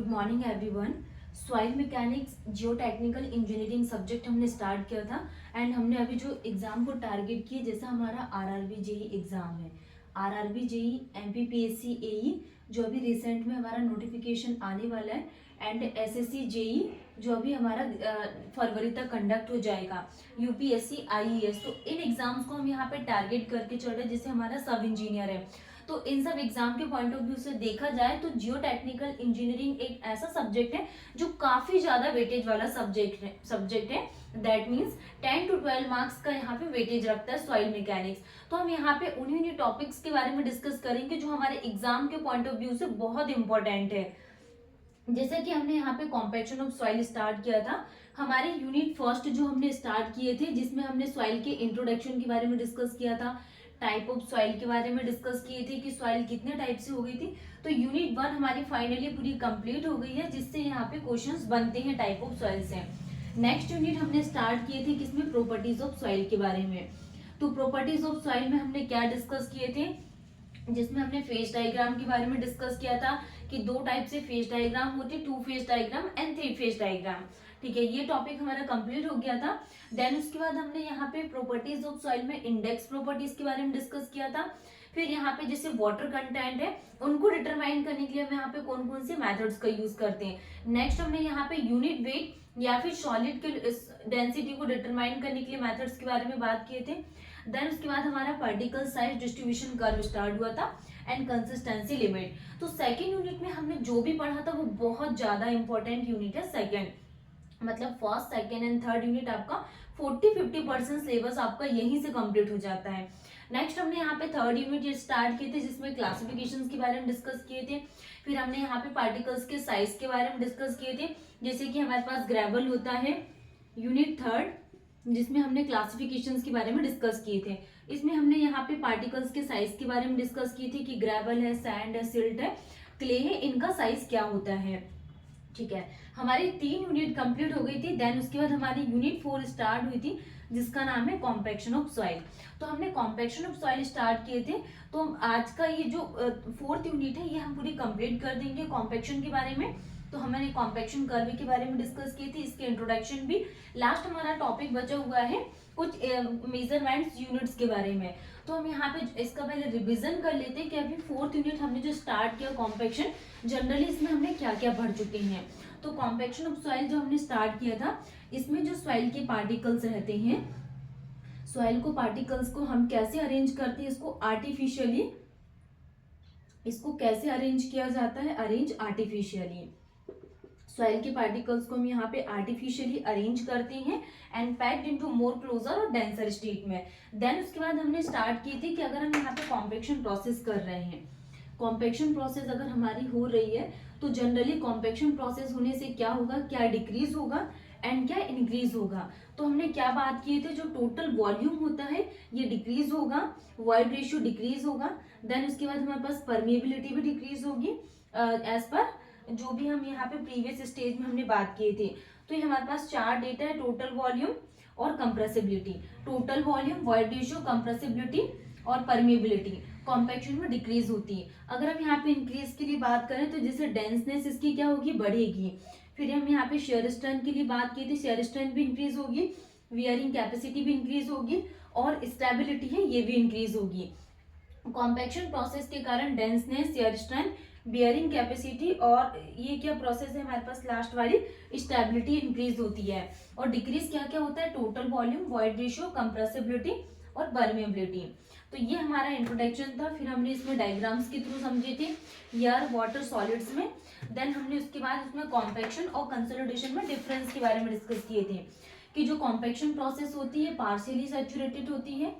Good morning everyone. Soil mechanics जियो technical engineering subject हमने start किया था एंड हमने अभी जो एग्जाम को टारगेट किया, जैसा हमारा आरआरबी जेई एग्जाम है, आरआरबी जेई एमपीपीएससी एई जो अभी रिसेंट में हमारा नोटिफिकेशन आने वाला है, एंड एसएससी जेई जो अभी हमारा फरवरी तक कंडक्ट हो जाएगा, यूपीएससी आईईएस। तो इन एग्जाम्स को हम यहाँ पे टारगेट करके चल रहे हैं, जैसे हमारा सब इंजीनियर है। तो इन सब एग्जाम के पॉइंट ऑफ व्यू से देखा जाए तो जियो टेक्निकल इंजीनियरिंग एक ऐसा सब्जेक्ट है जो काफी ज्यादा वेटेज वाला सब्जेक्ट है। दैट मीन्स 10 to 12 मार्क्स का यहाँ पे वेटेज रखता है सॉइल मैकेनिक्स। तो हम यहाँ पे उन्हीं टॉपिक्स के बारे में डिस्कस करेंगे जो हमारे एग्जाम के पॉइंट ऑफ व्यू से बहुत इंपॉर्टेंट है। जैसे कि हमने यहाँ पे कॉम्पैक्शन ऑफ सॉइल स्टार्ट किया था, हमारे यूनिट फर्स्ट जो हमने स्टार्ट किए थे, जिसमें हमने सॉइल के इंट्रोडक्शन के बारे में डिस्कस किया था, टाइप ऑफ सॉइल के बारे में डिस्कस किए थे कि सॉइल कितने टाइप से हो गई थी। तो यूनिट 1 हमारी फाइनली पूरी कंप्लीट हो गई है, जिससे यहाँ पे क्वेश्चंस बनते हैं टाइप ऑफ सॉइल से। नेक्स्ट यूनिट हमने स्टार्ट किए थे किसमें, प्रॉपर्टीज ऑफ सॉइल के बारे में। तो प्रॉपर्टीज ऑफ सॉइल में हमने क्या डिस्कस किए थे, जिसमें हमने फेज डायग्राम के बारे में डिस्कस किया था कि दो टाइप से फेज डायग्राम होते, 2 phase diagram and 3 phase diagram. ठीक है, ये टॉपिक हमारा कंप्लीट हो गया था। देन उसके बाद हमने यहाँ पे प्रॉपर्टीज ऑफ सॉइल में इंडेक्स प्रॉपर्टीज के बारे में डिस्कस किया था। फिर यहाँ पे जैसे वाटर कंटेंट है, उनको डिटरमाइन करने के लिए हम यहाँ पे कौन कौन से मेथड्स का यूज करते हैं। नेक्स्ट हमने यहाँ पे यूनिट वेट या फिर सॉलिड के डेंसिटी को डिटरमाइन करने के लिए मेथड्स के बारे में बात किए थे। देन उसके बाद हमारा particle size distribution curve start हुआ था एंड कंसिस्टेंसी लिमिट। तो सेकंड यूनिट में हमने जो भी पढ़ा था वो बहुत ज्यादा इंपॉर्टेंट यूनिट है सेकंड, मतलब first second and third unit आपका 40-50% सिलेबस आपका यहीं से कंप्लीट हो जाता है। नेक्स्ट हमने यहाँ पे थर्ड यूनिट स्टार्ट किए थे, जिसमें क्लासिफिकेशंस के बारे में डिस्कस किए थे। फिर हमने यहाँ पे पार्टिकल्स के साइज के बारे में डिस्कस किए थे, जैसे कि हमारे पास ग्रेवल होता है यूनिट थर्ड, जिसमें हमने क्लासिफिकेशंस के बारे में डिस्कस किए थे। इसमें हमने यहाँ पे पार्टिकल्स के साइज के बारे में डिस्कस किए थे कि ग्रेवल है, सैंड है, सिल्ट है, क्ले है, इनका साइज क्या होता है। ठीक है, हमारी 3 यूनिट कंप्लीट हो गई थी। देन उसके बाद हमारी यूनिट 4 स्टार्ट हुई थी, जिसका नाम है कॉम्पैक्शन ऑफ सॉइल। तो हमने कॉम्पैक्शन ऑफ सॉइल स्टार्ट किए थे। तो आज का ये जो 4th यूनिट है, ये हम पूरी कंप्लीट कर देंगे कॉम्पैक्शन के बारे में। तो हमने कॉम्पैक्शन कर्व के बारे में डिस्कस की थी, इसके इंट्रोडक्शन भी। लास्ट हमारा टॉपिक बचा हुआ है कुछ मेजरमेंट्स यूनिट्स के बारे में। तो हम यहाँ पे इसका पहले रिवीजन कर लेते हैं कि अभी 4th यूनिट हमने जो स्टार्ट किया कॉम्पैक्शन, जनरली इसमें हमने क्या क्या पढ़ चुके हैं। तो कॉम्पैक्शन ऑफ सॉइल जो हमने स्टार्ट किया था, इसमें जो सॉइल के पार्टिकल्स रहते हैं, सॉइल को पार्टिकल्स को हम कैसे अरेंज करते हैं, इसको कैसे अरेंज किया जाता है, अरेंज आर्टिफिशियली। सॉइल के पार्टिकल्स को हम यहाँ पे आर्टिफिशियली अरेंज करते हैं and packed into more closer और डेंसर स्टेट में। देन उसके बाद हमने स्टार्ट की थी कि अगर हम यहाँ पे कॉम्पैक्शन प्रोसेस कर रहे हैं, कॉम्पैक्शन प्रोसेस अगर हमारी हो रही है, तो जनरली कॉम्पैक्शन प्रोसेस होने से क्या होगा, क्या डिक्रीज होगा एंड क्या इंक्रीज होगा। तो हमने क्या बात किए थे, जो टोटल वॉल्यूम होता है ये डिक्रीज होगा, वॉइड रेशियो डिक्रीज होगा। देन उसके बाद हमारे पास परमिएबिलिटी भी डिक्रीज होगी एज पर जो भी हम यहाँ पे प्रीवियस स्टेज में हमने बात किए थे। तो ये हमारे पास 4 डेटा है, टोटल वॉल्यूम और compressibility. Total volume, void ratio, compressibility और परमिएबिलिटी कॉम्पैक्शन में डिक्रीज होती है। अगर हम यहाँ पे इंक्रीज के लिए बात करें तो जैसे डेंसनेस इसकी क्या होगी, बढ़ेगी। फिर हम यहाँ पे शेयर स्ट्रेंथ के लिए बात की थी, शेयर स्ट्रेंथ भी इंक्रीज होगी, वियरिंग कैपेसिटी भी इंक्रीज होगी और स्टेबिलिटी है ये भी इंक्रीज होगी। कॉम्पैक्शन प्रोसेस के कारण डेंसनेस, शेयर स्ट्रेंथ, बियरिंग कैपेसिटी और ये क्या प्रोसेस है हमारे पास लास्ट वाली, स्टेबिलिटी इंक्रीज होती है। और डिक्रीज क्या क्या होता है, total volume, void ratio, compressibility और परमेबिलिटी। तो ये हमारा इंट्रोडक्शन था। फिर हमने इसमें डायग्राम्स के थ्रू समझे थे एयर, वाटर, सॉलिड्स में। देन हमने उसके बाद इसमें कॉम्पैक्शन और कंसोलिडेशन में डिफरेंस के बारे में डिस्कस किए थे कि जो कॉम्पैक्शन प्रोसेस होती है पार्शियली सैचुरेटेड होती है,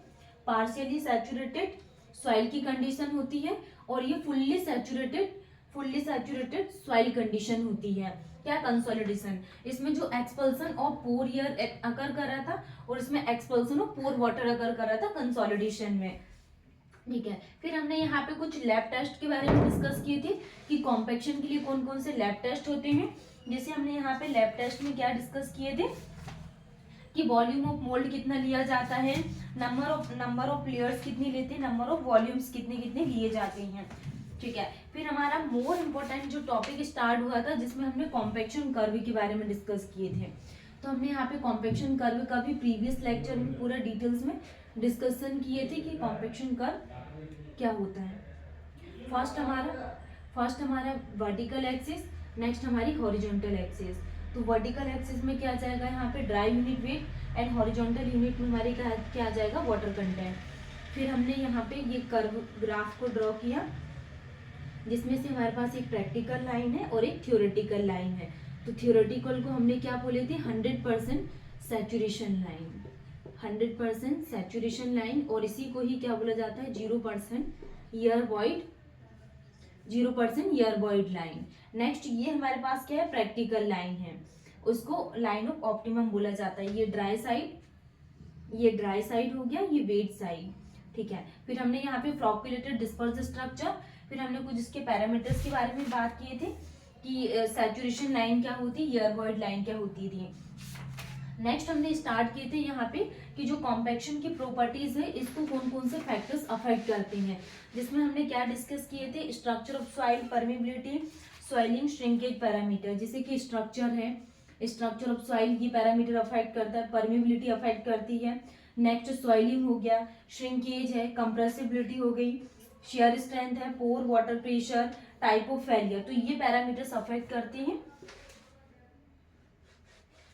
पार्शियली सैचुरेटेड सॉइल की कंडीशन होती है, और ये फुल्ली सैचुरेटेड सॉइल कंडीशन होती है। क्या, कंसोलिडेशन। इसमें जो एक्सपल्सन ऑफ पोर एयर अकर कर रहा था और इसमें एक्सपल्सन ऑफ पोर वाटर अकर कर रहा था कंसोलिडेशन में। ठीक है, फिर हमने यहाँ पे कुछ लैब टेस्ट के बारे में डिस्कस किए थे कि कॉम्पैक्शन के लिए कौन कौन से लैब टेस्ट होते हैं। जैसे हमने यहाँ पे लैब टेस्ट में क्या डिस्कस किए थे कि वॉल्यूम ऑफ मोल्ड कितना लिया जाता है, नंबर ऑफ लेयर्स कितनी लेते हैं, नंबर ऑफ वॉल्यूम्स कितने कितने लिए जाते हैं। ठीक है। फिर हमारा मोर इम्पोर्टेंट जो टॉपिक स्टार्ट हुआ था जिसमें हमने कॉम्पेक्शन कर्व के बारे में डिस्कस किए थे। तो हमने यहाँ पे कॉम्पेक्शन कर्व का भी प्रीवियस लेक्चर में पूरा डिटेल्स में डिस्कशन किए थे कि कॉम्पेक्शन कर्व क्या होता है। फर्स्ट हमारा वर्टिकल एक्सिस, नेक्स्ट हमारी हॉरिजॉन्टल एक्सिस। तो वर्टिकल एक्सिस में क्या आ जाएगा यहाँ पे dry unit weight and horizontal unit में हमारे क्या आ जाएगा वाटर कंटेंट। फिर हमने यहाँ पे ये कर्व ग्राफ को ड्रॉ किया जिसमें से हमारे पास एक प्रैक्टिकल लाइन है और एक थ्योरेटिकल लाइन है। तो थ्योरेटिकल को हमने क्या बोले थे 100% सैचुरेशन लाइन, 100% सैचुरेशन लाइन, और इसी को ही क्या बोला जाता है 0% ईयर वॉइड लाइन। नेक्स्ट ये हमारे पास क्या है प्रैक्टिकल लाइन है, उसको लाइन ऑफ ऑप्टिमम बोला जाता है। ये ड्राई साइड हो गया, ये वेट साइड, ठीक है। फिर हमने यहाँ पे फ्लॉक्यूलेटेड डिस्पर्स स्ट्रक्चर, फिर हमने कुछ इसके पैरामीटर्स के बारे में बात किए थे कि सैचुरेशन लाइन क्या होती है, ईयर वॉइड लाइन क्या होती थी। नेक्स्ट हमने स्टार्ट किए थे यहाँ पे कि जो कॉम्पैक्शन की प्रॉपर्टीज है इसको कौन कौन से फैक्टर्स अफेक्ट करते हैं, जिसमें हमने क्या डिस्कस किए थे structure of soil, permeability, soiling, shrinkage parameter. जैसे कि स्ट्रक्चर है, स्ट्रक्चर ऑफ सॉइल की पैरामीटर अफेक्ट करता है, परमेबिलिटी अफेक्ट करती है। नेक्स्ट सॉइलिंग हो गया, श्रिंकेज है, कंप्रेसिबिलिटी हो गई, शेयर स्ट्रेंथ है, pore water pressure, type of failure, तो ये पैरामीटर्स अफेक्ट करते हैं।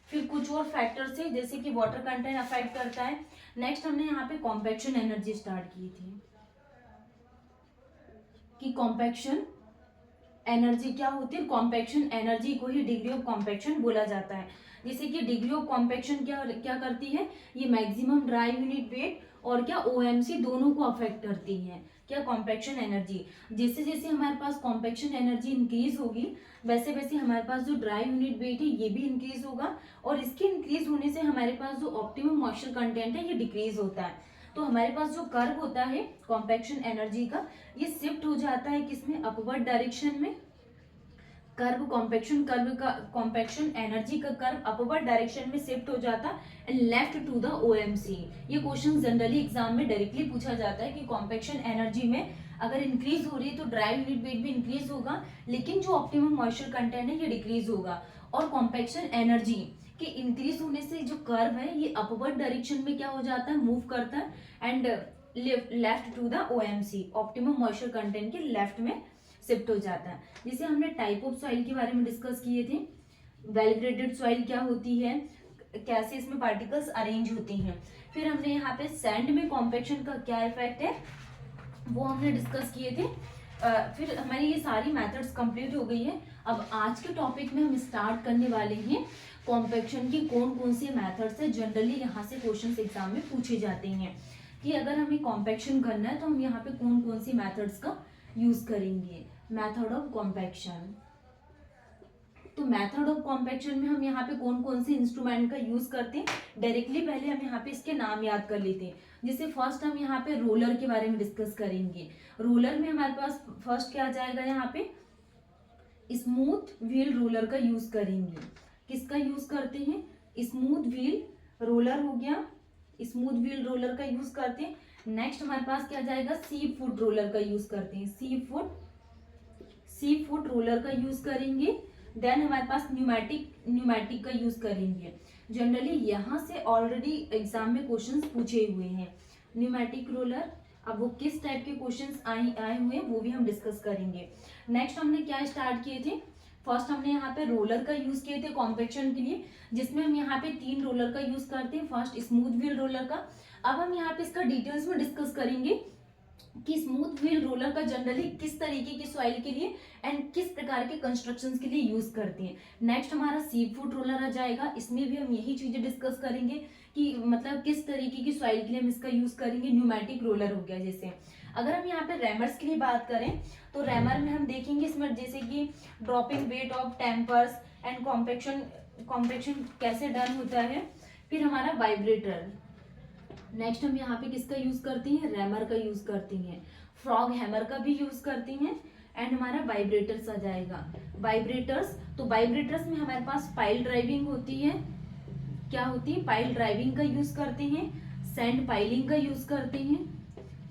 फिर कुछ और फैक्टर्स है जैसे कि वाटर कंटेंट अफेक्ट करता है। नेक्स्ट हमने यहाँ पे कॉम्पैक्शन एनर्जी स्टार्ट की थी कि कॉम्पैक्शन एनर्जी क्या होती है, कॉम्पैक्शन एनर्जी को ही डिग्री ऑफ कॉम्पैक्शन बोला जाता है। जैसे कि डिग्री ऑफ कॉम्पैक्शन क्या करती है, ये मैक्सिमम ड्राई यूनिट वेट और क्या ओएमसी दोनों को अफेक्ट करती है, क्या कॉम्पैक्शन एनर्जी। जैसे जैसे हमारे पास कॉम्पैक्शन एनर्जी इंक्रीज होगी वैसे वैसे हमारे पास जो ड्राई यूनिट वेट है ये भी इंक्रीज होगा, और इसके इंक्रीज होने से हमारे पास जो ऑप्टिमम मॉइस्चर कंटेंट है ये डिक्रीज होता है। तो हमारे पास जो कर्व होता है कॉम्पैक्शन एनर्जी का ये शिफ्ट हो जाता है किसमें, अपवर्ड डायरेक्शन में। कर्व कॉम्पैक्शन एनर्जी का कर्व अपवर्ड डायरेक्शन में शिफ्ट हो जाता है and left to the OMC. ये क्वेश्चन जनरली एग्जाम में डायरेक्टली पूछा जाता है कि कॉम्पैक्शन एनर्जी में अगर इंक्रीज हो रही है तो ड्राई यूनिट वेट भी इंक्रीज होगा, लेकिन जो ऑप्टिमम मॉइस्चर कंटेंट है ये डिक्रीज होगा। और कॉम्पैक्शन एनर्जी के इंक्रीज होने से जो कर्व है ये अपवर्ड डायरेक्शन में क्या हो जाता है, मूव करता है and left to the OMC, optimum moisture content के लेफ्ट में शिफ्ट हो जाता है। जैसे हमने टाइप ऑफ सॉइल के बारे में डिस्कस किए थे, वेल ग्रेडेड सॉइल क्या होती है, कैसे इसमें पार्टिकल्स अरेंज होती हैं। फिर हमने यहाँ पे सैंड में कॉम्पैक्शन का क्या इफेक्ट है वो हमने डिस्कस किए थे। फिर हमारी ये सारी मेथड्स कंप्लीट हो गई है। अब आज के टॉपिक में हम स्टार्ट करने वाले हैं कॉम्पैक्शन की कौन कौन से मेथड्स है जनरली यहाँ से क्वेश्चन एग्जाम में पूछे जाते हैं, कि अगर हमें कॉम्पैक्शन करना है तो हम यहाँ पे कौन कौन सी मेथड्स का यूज करेंगे। मेथड ऑफ कॉम्पैक्शन, तो मेथड ऑफ कॉम्पैक्शन में हम यहाँ पे कौन कौन से इंस्ट्रूमेंट का यूज करते हैं डायरेक्टली पहले हम यहाँ पे इसके नाम याद कर लेते हैं। जैसे फर्स्ट हम यहाँ पे रोलर के बारे में डिस्कस करेंगे। रोलर में हमारे पास फर्स्ट क्या आ जाएगा, यहाँ पे स्मूथ व्हील रोलर का यूज करेंगे। किसका यूज करते हैं, स्मूथ व्हील रोलर हो गया, स्मूथ व्हील रोलर का यूज करते हैं। नेक्स्ट हमारे पास क्या जाएगा, सी फुट रोलर का यूज करते हैं, सी फुट रोलर का यूज करेंगे। देन हमारे पास न्यूमेटिक का यूज करेंगे। जनरली यहाँ से ऑलरेडी एग्जाम में क्वेश्चंस पूछे हुए हैं न्यूमेटिक रोलर। अब वो किस टाइप के क्वेश्चंस आए हुए हैं वो भी हम डिस्कस करेंगे। नेक्स्ट हमने क्या स्टार्ट किए थे, फर्स्ट हमने यहाँ पे रोलर का यूज किए थे कॉम्पैक्शन के लिए, जिसमें हम यहाँ पे 3 रोलर का यूज करते हैं। फर्स्ट स्मूथ व्हील रोलर का, अब हम यहाँ पे इसका डिटेल्स में डिस्कस करेंगे कि स्मूथ व्हील रोलर का जनरली किस तरीके की सॉइल के लिए एंड किस प्रकार के कंस्ट्रक्शंस के लिए यूज करते हैं। नेक्स्ट हमारा सी फुट रोलर आ जाएगा, इसमें भी हम यही चीजें डिस्कस करेंगे कि मतलब किस तरीके की सॉइल के लिए हम इसका यूज करेंगे। न्यूमेटिक रोलर हो गया। जैसे अगर हम यहाँ पे रैमर्स के लिए बात करें तो रैमर में हम देखेंगे इसमें जैसे कि dropping weight of tempers and compaction कैसे डन होता है। फिर हमारा वाइब्रेटर, नेक्स्ट हम यहाँ पे किसका यूज करते हैं, रैमर का यूज करती हैं। फ्रॉग हैमर का भी यूज करती हैं एंड हमारा वाइब्रेटर्स आ जाएगा। वाइब्रेटर्स, तो वाइब्रेटर्स में हमारे पास पाइल ड्राइविंग होती है, क्या होती है, पाइल ड्राइविंग का यूज करते हैं। सैंड पाइलिंग का यूज करते हैं,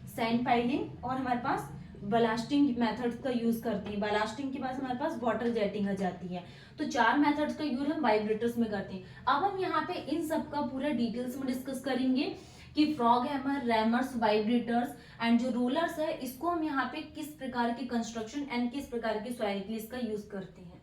सैंड पाइलिंग, और हमारे पास ब्लास्टिंग मेथड्स का यूज करते हैं। ब्लास्टिंग के बाद हमारे पास वाटर जेटिंग आ जाती है। तो 4 मेथड्स का यूज हम वाइब्रेटर्स में करते हैं। अब हम यहाँ पे इन सब का पूरा डिटेल्स में डिस्कस करेंगे कि फ्रॉग हैमर, रैमर्स, वाइब्रेटर्स एंड जो रोलर्स है, इसको हम यहाँ पे किस प्रकार के कंस्ट्रक्शन एंड किस प्रकार के सॉइल के लिए इसका यूज करते हैं।